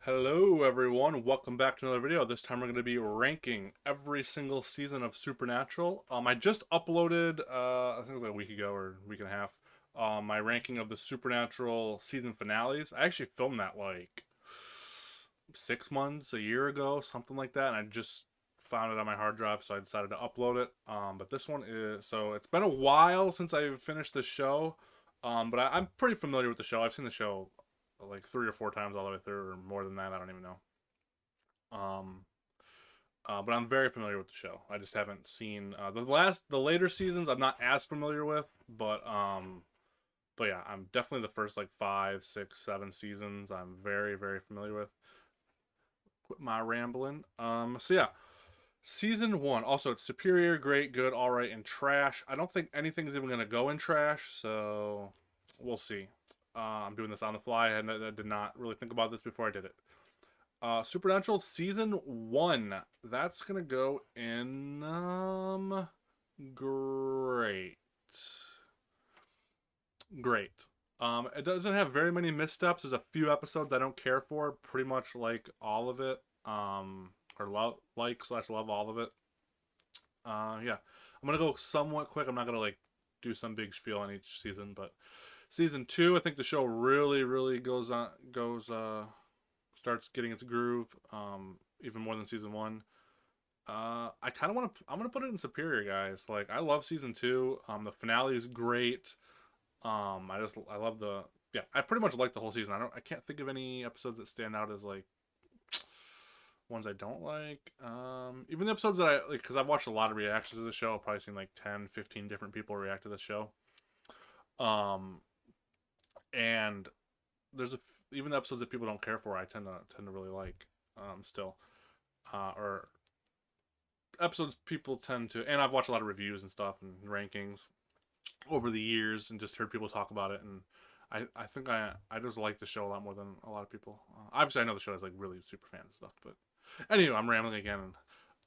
Hello everyone, welcome back to another video. This time we're going to be ranking every single season of Supernatural. I just uploaded, I think it was like a week ago or a week and a half, my ranking of the Supernatural season finales. I actually filmed that like 6 months, a year ago, something like that, and I just found it on my hard drive, so I decided to upload it. But this one is, so it's been a while since I finished the show, but I'm pretty familiar with the show. I've seen the show like 3 or 4 times all the way through, or more than that. I don't even know. Um, but I'm very familiar with the show. I just haven't seen the later seasons. I'm not as familiar with, but yeah, I'm definitely the first like 5, 6, 7 seasons. I'm very very familiar with. Quit my rambling. So yeah, season one. Also, it's superior, great, good, all right, and trash. I don't think anything's even gonna go in trash, so we'll see. I'm doing this on the fly, and I did not really think about this before I did it. Supernatural season one. That's gonna go in great. Great. It doesn't have very many missteps. There's a few episodes I don't care for. Pretty much like all of it. Or love like slash love all of it. Yeah. I'm gonna go somewhat quick. I'm not gonna like do some big spiel on each season, but season two, I think the show really goes starts getting its groove. Even more than season one. I kind of want to. I'm gonna put it in superior, guys. Like I love season two. The finale is great. I love the. Yeah, I pretty much like the whole season. I can't think of any episodes that stand out as like ones I don't like. Even the episodes that I like, because I've watched a lot of reactions to the show. I've probably seen like 10, 15 different people react to the show. Um, and there's even the episodes that people don't care for, I tend to really like. Still, or episodes people tend to, and I've watched a lot of reviews and stuff and rankings over the years, and just heard people talk about it, and I think I just like the show a lot more than a lot of people. Obviously, I know the show is like really super fan and stuff, but anyway, I'm rambling again. And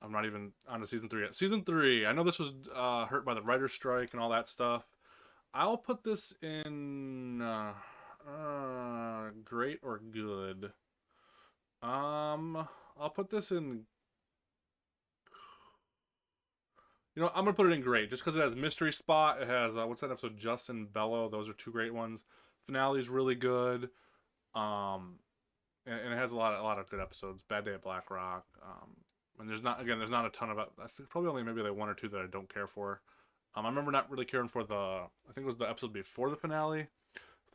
I'm not even on to season three yet. Season three, I know this was hurt by the writer's strike and all that stuff. I'll put this in great or good. I'll put this in. I'm gonna put it in great just because it has mystery spot. It has what's that episode? Justin Bello. Those are two great ones. Finale is really good. Um, and it has a lot of good episodes. Bad Day at Black Rock. And there's not a ton of. I think probably only maybe like one or two that I don't care for. I remember not really caring for I think it was the episode before the finale,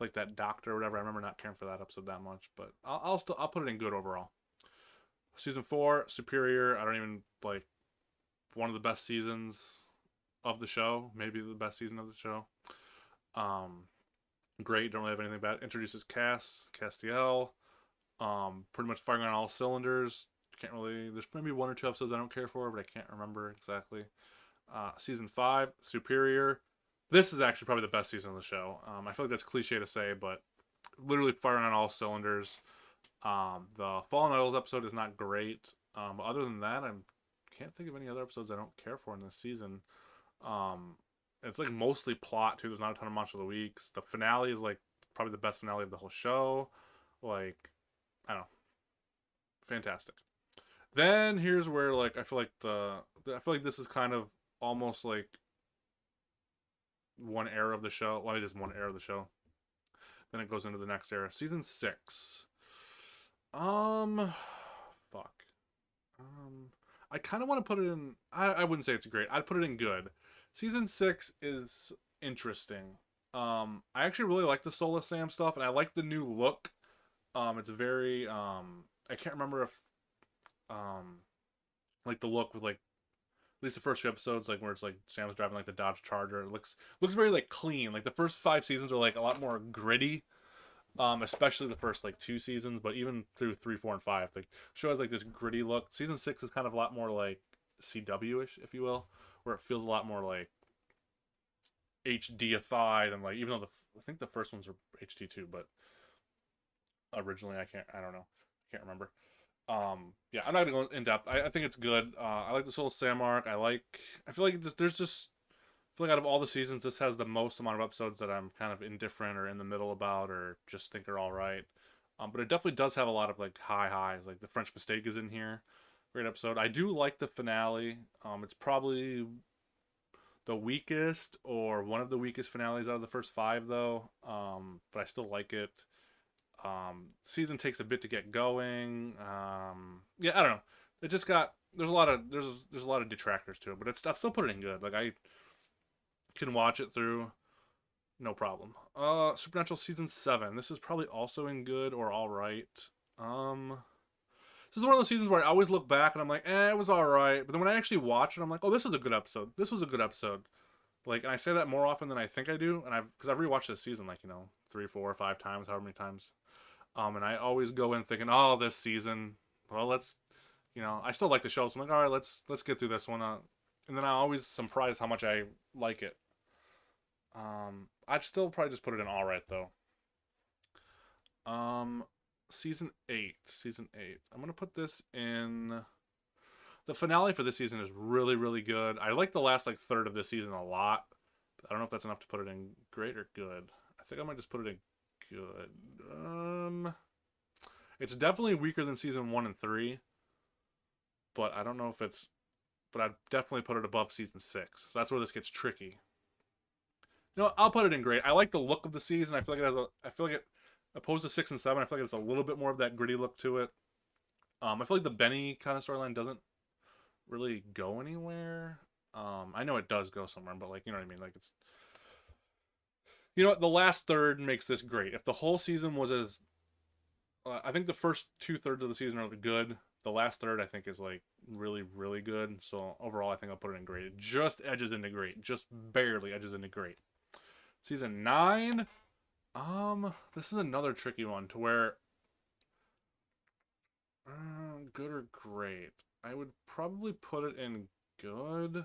like that doctor or whatever. I remember not caring for that episode that much, but I'll put it in good overall. Season four, Superior. I don't even like one of the best seasons of the show, maybe the best season of the show. Um, Great. Don't really have anything bad. Introduces Castiel. Pretty much firing on all cylinders. Can't really. There's maybe one or two episodes I don't care for, but I can't remember exactly. Season five, Superior. This is actually probably the best season of the show. I feel like that's cliche to say, but literally firing on all cylinders. The Fallen Idols episode is not great, but other than that, I can't think of any other episodes I don't care for in this season. Um, it's like mostly plot too. There's not a ton of Monster of the Weeks. The finale is like probably the best finale of the whole show. Like, I don't know, fantastic. Then here's where like I feel like this is kind of almost like one era of the show. Well, it is one era of the show. Then it goes into the next era. Season six. Um, fuck. Um, I kind of want to put it in. I wouldn't say it's great. I'd put it in good. Season six is interesting. I actually really like the Soulless Sam stuff, and I like the new look. It's very. I can't remember if like the look with like at least the first few episodes, like where it's like Sam's driving like the Dodge Charger. It looks very like clean. Like the first 5 seasons are like a lot more gritty. Especially the first like 2 seasons, but even through 3, 4, and 5, the show has like this gritty look. Season six is kind of a lot more like CW-ish, if you will, where it feels a lot more like HDified, and like even though I think the first ones were HD too, but originally I don't know, I can't remember. Yeah, I'm not gonna go in depth. I think it's good. I like the Soul Sam arc. I feel like there's just I feel like out of all the seasons, this has the most amount of episodes that I'm kind of indifferent or in the middle about, or just think are all right. But it definitely does have a lot of like high highs. Like the French Mistake is in here. Great episode. I do like the finale. It's probably the weakest or one of the weakest finales out of the first five though. But I still like it. Season takes a bit to get going. Yeah, I don't know. It just got there's a lot of detractors to it, but I've still put it in good. Like I can watch it through, no problem. Supernatural season 7. This is probably also in good or all right. Um, this is one of those seasons where I always look back and I'm like, it was all right. But then when I actually watch it, I'm like, oh, this was a good episode. This was a good episode. Like, and I say that more often than I think I do, and I've rewatched this season like 3, 4, 5 times, however many times. And I always go in thinking, oh, this season, well, let's, I still like the show, so I'm like, all right, let's get through this one. And then I always surprised how much I like it. I'd still probably just put it in all right though. Um, season 8, season 8. I'm gonna put this in. The finale for this season is really, really good. I like the last like third of this season a lot. I don't know if that's enough to put it in great or good. I think I might just put it in good. It's definitely weaker than season 1 and 3, but I don't know if it's. But I'd definitely put it above season 6. So that's where this gets tricky. I'll put it in great. I like the look of the season. I feel like it has a. I feel like it, opposed to 6 and 7, I feel like it's a little bit more of that gritty look to it. I feel like the Benny kind of storyline doesn't really go anywhere. I know it does go somewhere, but like, you know what I mean. Like it's. The last third makes this great. If the whole season was as, I think the first 2/3 of the season are good. The last third, I think, is like really, really good. So overall, I think I'll put it in great. It just edges into great, just barely edges into great. Season 9. This is another tricky one to where good or great. I would probably put it in good.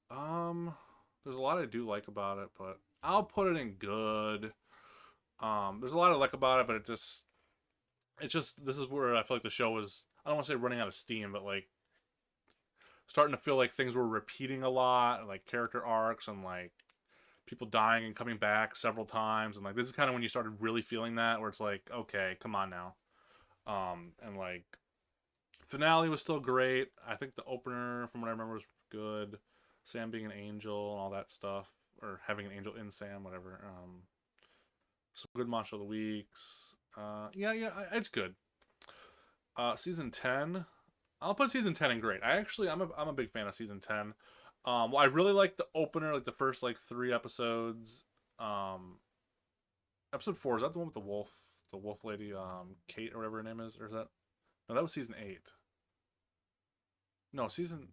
There's a lot I do like about it, but I'll put it in good. There's a lot I like about it, but it's just this is where I feel like the show was. I don't want to say running out of steam, but like starting to feel like things were repeating a lot, like character arcs and like people dying and coming back several times, and like this is kind of when you started really feeling that, where it's like, okay, come on now. And like finale was still great. I think the opener, from what I remember, was good. Sam being an angel and all that stuff, or having an angel in Sam, whatever. Some good Monster of the Weeks. Yeah, it's good. Season 10. I'll put season 10 in great. I'm a big fan of season 10. Well, I really like the opener, like the first like 3 episodes. Episode 4, is that the one with the wolf lady, Kate or whatever her name is, or is that? No, that was season 8. No, season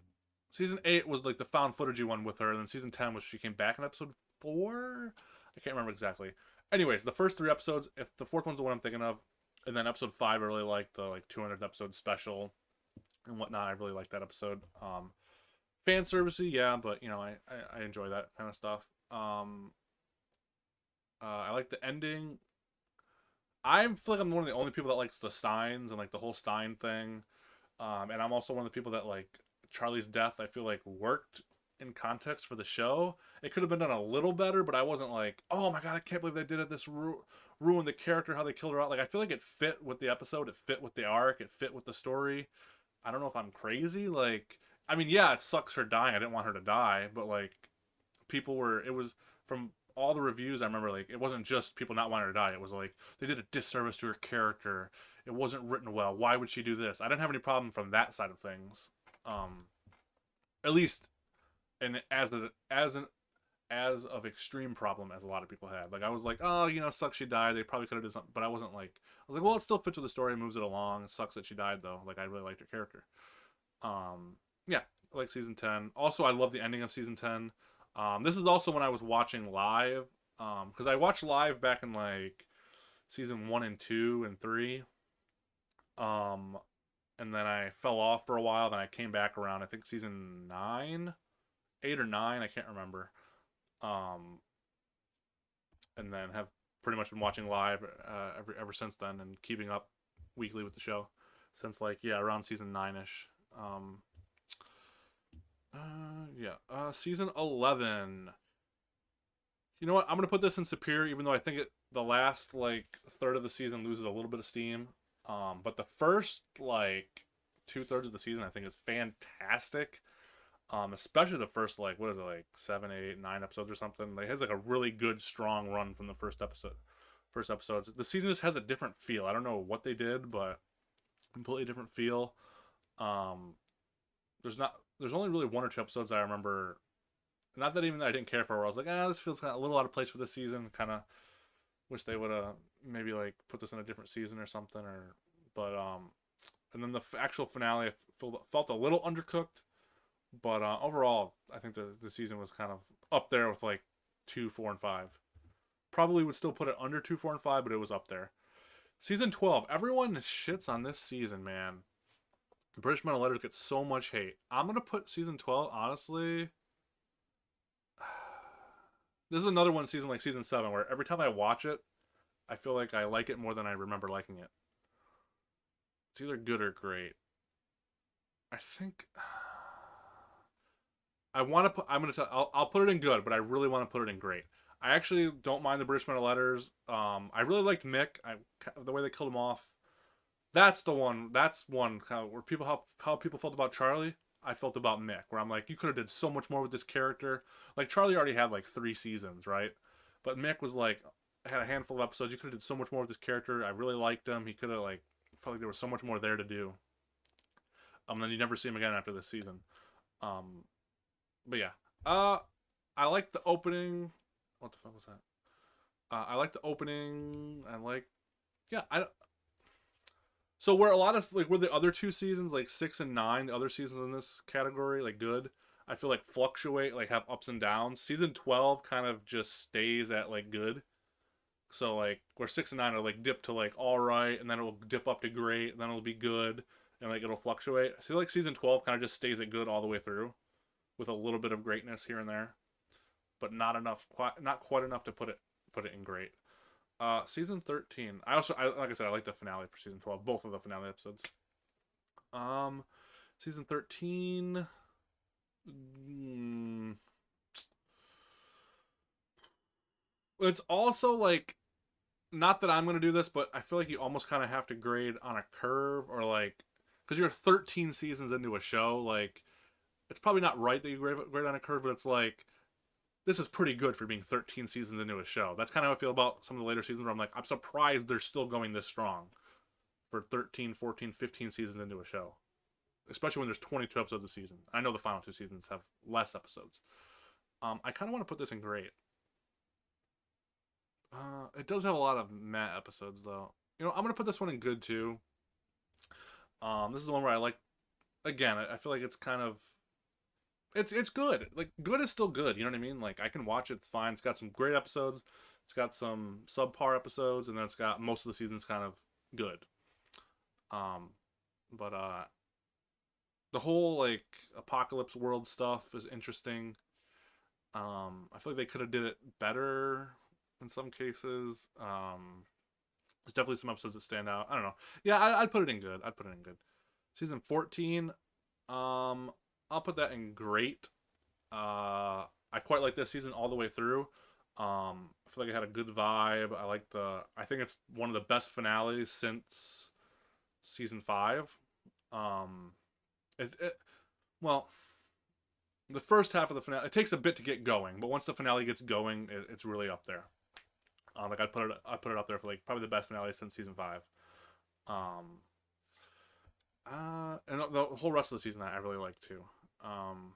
8 was like the found footagey one with her, and then season 10 was she came back in episode 4. I can't remember exactly. Anyways, the first 3 episodes, if the fourth one's the one I'm thinking of, and then episode 5, I really liked the like 200th episode special and whatnot. I really liked that episode. Fan servicey, yeah, but I enjoy that kind of stuff. I like the ending. I feel like I'm one of the only people that likes the Steins and like the whole Stein thing. And I'm also one of the people that like Charlie's death. I feel like worked in context for the show. It could have been done a little better, but I wasn't like, oh my god, I can't believe they did it. This ruined the character, how they killed her out. Like I feel like it fit with the episode. It fit with the arc. It fit with the story. I don't know if I'm crazy. Like, I mean, yeah, it sucks her dying. I didn't want her to die, but like, people were. It was from all the reviews. I remember like it wasn't just people not wanting her to die. It was like they did a disservice to her character. It wasn't written well. Why would she do this? I didn't have any problem from that side of things. At least, and as of extreme problem as a lot of people had. Like I was like, oh, sucks she died. They probably could have done something, but I wasn't like. I was like, well, it still fits with the story, moves it along. It sucks that she died though. Like I really liked her character. Yeah, I like season 10. Also, I love the ending of season 10. This is also when I was watching live. Because I watched live back in like season 1 and 2 and 3. Um, and then I fell off for a while. Then I came back around. I think season 9, 8 or 9. I can't remember. Um, and then have pretty much been watching live ever since then, and keeping up weekly with the show since like around season 9ish. Season 11. You know what? I'm gonna put this in superior, even though I think The last like third of the season loses a little bit of steam. But the first like 2/3 of the season I think is fantastic. Especially the first like what is it like 7, 8, 9 episodes or something. Like, it has like a really good strong run from the first episode. First episodes. The season just has a different feel. I don't know what they did, but completely different feel. Um, there's only really 1 or 2 episodes I remember. Not that even I didn't care for. Where I was like, this feels kind of a little out of place for this season. Kind of wish they would have maybe like put this in a different season or something. But and then the actual finale felt a little undercooked. But overall, I think the season was kind of up there with like 2, 4, and 5. Probably would still put it under 2, 4, and 5, but it was up there. Season 12. Everyone shits on this season, man. British Metal Letters get so much hate. I'm gonna put season 12. Honestly, this is another one season like season 7 where every time I watch it, I feel like I like it more than I remember liking it. It's either good or great. I think I want to put. I'm gonna tell. I'll put it in good, but I really want to put it in great. I actually don't mind the British Metal Letters. I really liked Mick. The way they killed him off. That's the one. That's one kind of where people how people felt about Charlie. I felt about Mick, where I'm like, you could have did so much more with this character. Like Charlie already had like 3 seasons, right? But Mick was like had a handful of episodes. You could have did so much more with this character. I really liked him. He could have like felt like there was so much more there to do. Then you never see him again after this season. Um, but yeah. I like the opening. What the fuck was that? I like the opening. I like yeah. I So where a lot of like where the other 2 seasons, like 6 and 9, the other seasons in this category, like good, I feel like fluctuate, like have ups and downs. Season 12 kind of just stays at like good. So like where 6 and 9 are like dip to like all right, and then it will dip up to great, and then it'll be good, and like it'll fluctuate. I feel like season 12 kind of just stays at good all the way through, with a little bit of greatness here and there, but not quite enough to put it in great. Season 13. Like I said, I like the finale for season 12, both of the finale episodes. Um, Season 13. mm, it's also like not that I'm gonna do this, but I feel like you almost kind of have to grade on a curve or like because you're 13 seasons into a show. Like it's probably not right that you grade on a curve, but it's like this is pretty good for being 13 seasons into a show. That's kind of how I feel about some of the later seasons where I'm like, I'm surprised they're still going this strong for 13, 14, 15 seasons into a show. Especially when there's 22 episodes a season. I know the final 2 seasons have less episodes. I kind of want to put this in great. It does have a lot of meh episodes though. I'm gonna put this one in good too. This is the one where I like. Again, I feel like it's kind of it's good. Like good is still good. You know what I mean? Like I can watch it. It's fine. It's got some great episodes. It's got some subpar episodes, and then it's got most of the seasons kind of good. Um, but the whole like apocalypse world stuff is interesting. I feel like they could have did it better in some cases. There's definitely some episodes that stand out. I don't know. Yeah, I'd put it in good. I'd put it in good. Season 14. I'll put that in great. I quite like this season all the way through. I feel like it had a good vibe. I think it's one of the best finales since season 5. Um, it well, the first half of the finale it takes a bit to get going, but once the finale gets going, it's really up there. Like I put it up there for like probably the best finale since season 5. Um, and the whole rest of the season I really like too. Um,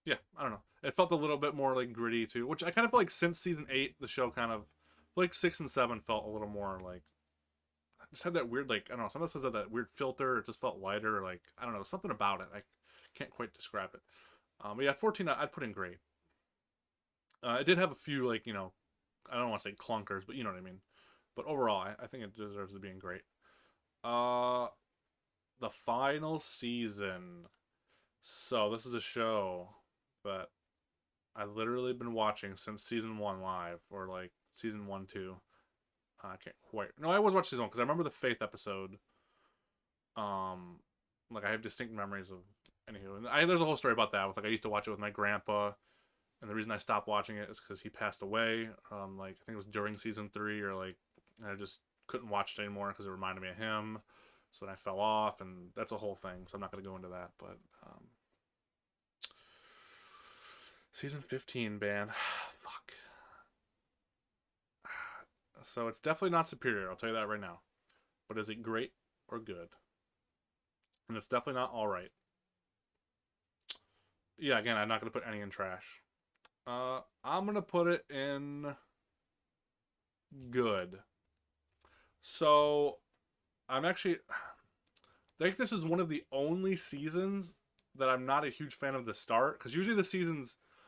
yeah, I don't know. It felt a little bit more like gritty too, which I kind of feel like since season 8, the show kind of like 6 and 7 felt a little more like just had that weird like I don't know. Sometimes says that weird filter. It just felt lighter. Like I don't know something about it. I can't quite describe it. But yeah, 14 I'd put in great. It did have a few like I don't want to say clunkers, but you know what I mean. But overall, I think it deserves to be in great. Uh, the final season. So this is a show that I literally been watching since season 1 live, or like season 1, 2. I can't quite. No, I always watched season 1 because I remember the Faith episode. Um, like I have distinct memories of. Anywho, and there's a whole story about that. With like I used to watch it with my grandpa, And the reason I stopped watching it is because he passed away. Like I think it was during season 3, or like I just couldn't watch it anymore because it reminded me of him. So then I fell off, and that's a whole thing. So I'm not going to go into that. But season 15, ban. Fuck. So it's definitely not superior. I'll tell you that right now. But is it great or good? And it's definitely not all right. Yeah, again, I'm not going to put any in trash. I'm going to put it in good. So I'm actually, I think this is one of the only seasons that I'm not a huge fan of the start, because usually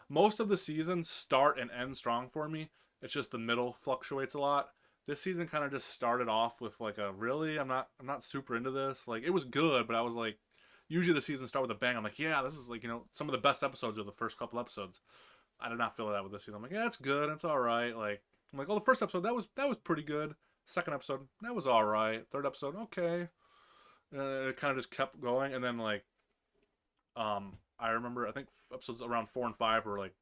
most of the seasons start and end strong for me. It's just the middle fluctuates a lot. This season kind of just started off with like a really, I'm not super into this. Like it was good, but I was like, usually the season start with a bang. I'm like, yeah, this is like some of the best episodes are the first couple episodes. I did not feel that with this season. I'm like, yeah, it's good, it's all right. Like I'm like, oh, the first episode that was pretty good. Second episode that was all right. Third episode okay. It kind of just kept going, and then like I remember I think episodes around 4 and 5 were like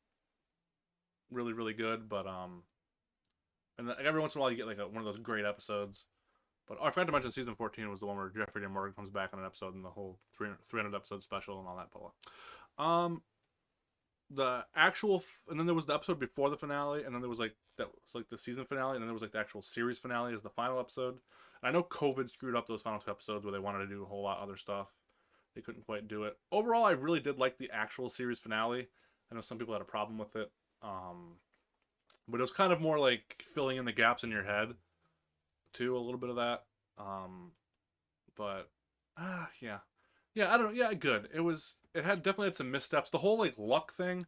really really good, but and then every once in a while you get like one of those great episodes. But I forgot to mention season 14 was the one where Jeffrey Dean Morgan comes back on an episode and the whole 300 episode special and all that. Um, the actual and then there was the episode before the finale, and then there was like that was like the season finale, and then there was like the actual series finale as the final episode. And I know COVID screwed up those final 2 episodes where they wanted to do a whole lot of other stuff. They couldn't quite do it. Overall, I really did like the actual series finale. I know some people had a problem with it, but it was kind of more like filling in the gaps in your head too, a little bit of that. Um, but yeah, yeah, I don't know. Yeah, good. It had definitely had some missteps. The whole like luck thing,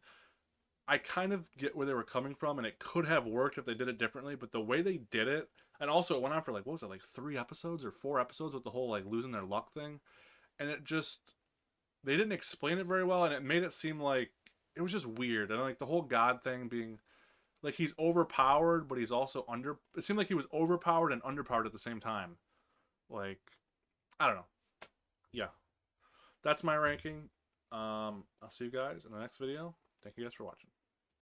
I kind of get where they were coming from, and it could have worked if they did it differently. But the way they did it, and also it went on for like what was it, like 3 episodes or 4 episodes with the whole like losing their luck thing, and it just they didn't explain it very well, and it made it seem like it was just weird, and like the whole God thing being like he's overpowered, but he's also under. It seemed like he was overpowered and underpowered at the same time. Like I don't know. Yeah, that's my ranking. I'll see you guys in the next video. Thank you guys for watching.